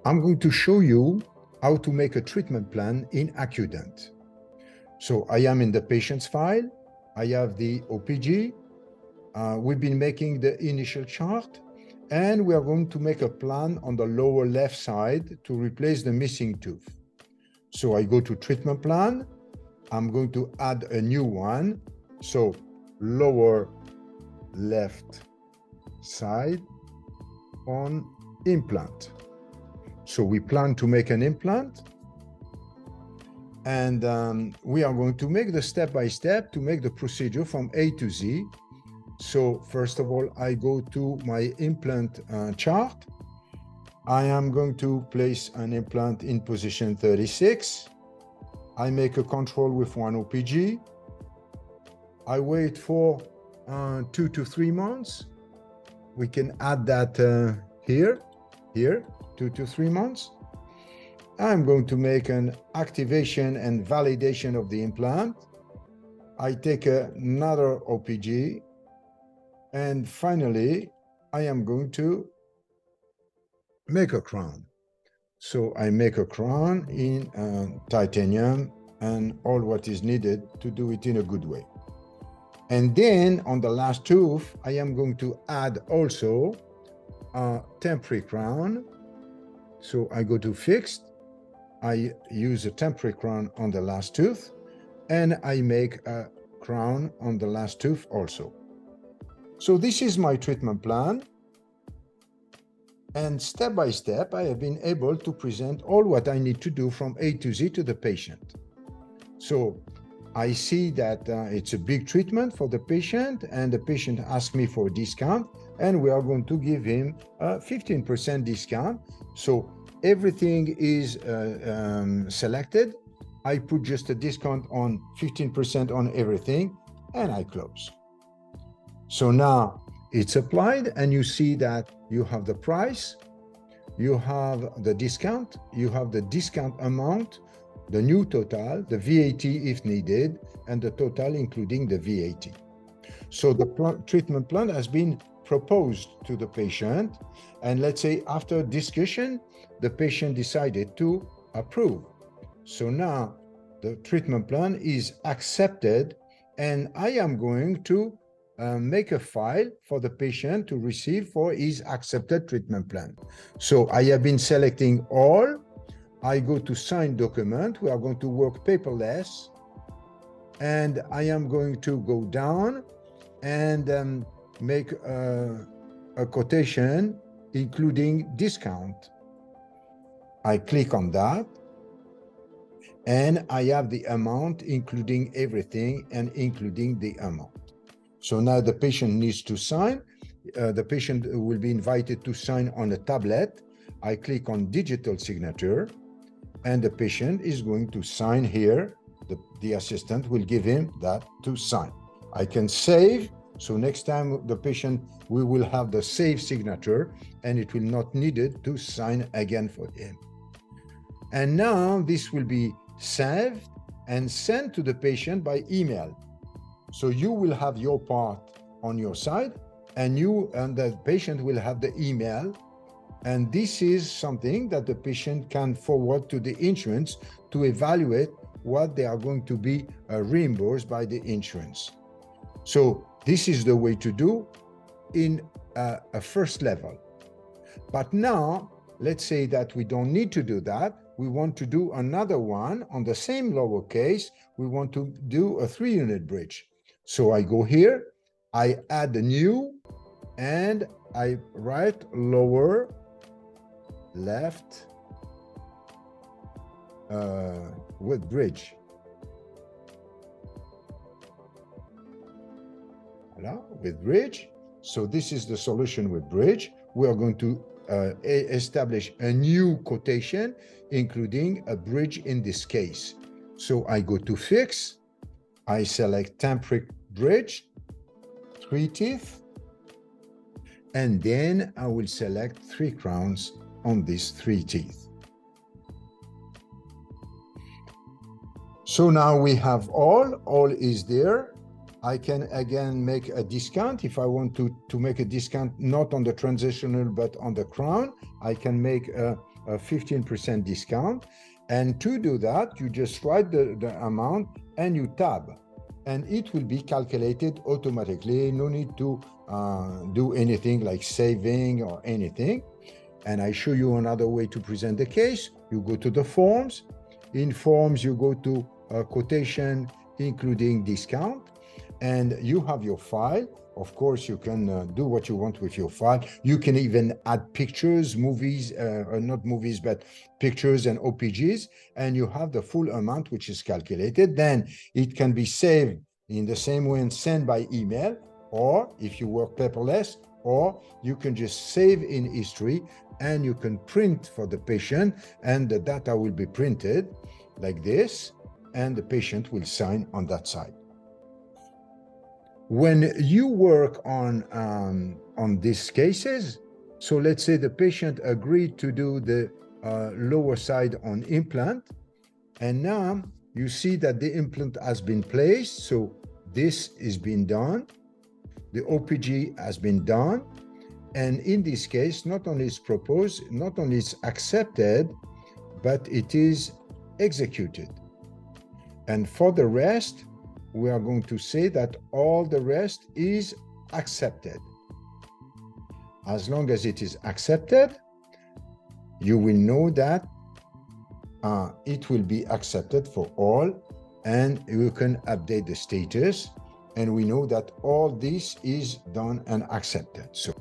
I'm going to show you how to make a treatment plan in AccuDent. So I am in the patient's file. I have the OPG. We've been making the initial chart, and we are going to make a plan on the lower left side to replace the missing tooth. So I go to treatment plan. I'm going to add a new one. So lower left side on implant. So we plan to make an implant, and we are going to make the step-by-step to make the procedure from A to Z. So first of all, I go to my implant chart. I am going to place an implant in position 36. I make a control with one OPG. I wait for 2 to 3 months. We can add that here, 2 to 3 months. I'm going to make an activation and validation of the implant. I take another OPG. And finally, I am going to make a crown. So I make a crown in titanium and all what is needed to do it in a good way. And then on the last tooth, I am going to add also a temporary crown. So I go to fixed. I use a temporary crown on the last tooth, and I make a crown on the last tooth also. So this is my treatment plan. And step by step, I have been able to present all what I need to do from A to Z to the patient. So I see that it's a big treatment for the patient, and the patient asked me for a discount, and we are going to give him a 15% discount. So everything is selected. I put just a discount on 15% on everything, and I close. So now it's applied, and you see that you have the price, you have the discount, you have the discount amount, the new total, the VAT if needed, and the total including the VAT. So the treatment plan has been proposed to the patient, and let's say after discussion, the patient decided to approve. So now the treatment plan is accepted, and I am going to make a file for the patient to receive for his accepted treatment plan. So I have been selecting all. I go to sign document. We are going to work paperless, and I am going to go down and make a quotation including discount. I click on that, and I have the amount including everything and including the amount. So now the patient needs to sign. The patient will be invited to sign on a tablet. I click on digital signature, and the patient is going to sign here. The assistant will give him that to sign. I can save. So next time the patient, we will have the save signature, and it will not needed to sign again for him. And now this will be saved and sent to the patient by email. So you will have your part on your side, and the patient will have the email. And this is something that the patient can forward to the insurance to evaluate what they are going to be reimbursed by the insurance. So this is the way to do in a first level. But now, let's say that we don't need to do that. We want to do another one on the same lowercase. We want to do a 3-unit bridge. So I go here, I add a new, and I write lower left with bridge. Voilà, with bridge. So this is the solution with bridge. We are going to establish a new quotation, including a bridge in this case. So I go to fix, I select temporary bridge, 3 teeth, and then I will select 3 crowns on these 3 teeth. So now we have all is there. I can again make a discount. If I want to make a discount not on the transitional but on the crown, I can make a a 15% discount. And to do that, you just write the amount and you tab, and it will be calculated automatically. No need to do anything like saving or anything. And I show you another way to present the case. You go to the forms. In forms, you go to quotation, including discount, and you have your file. Of course, you can do what you want with your file. You can even add pictures, movies, not movies, but pictures and OPGs, and you have the full amount which is calculated. Then it can be saved in the same way and sent by email, or if you work paperless, or you can just save in history and you can print for the patient, and the data will be printed like this, and the patient will sign on that side. When you work on these cases, so let's say the patient agreed to do the lower side on implant, and now you see that the implant has been placed, so this is being done, the OPG has been done, and in this case, not only is proposed, not only is accepted, but it is executed. And for the rest, we are going to say that all the rest is accepted. As long as it is accepted, you will know that it will be accepted for all, and you can update the status, and we know that all this is done and accepted. So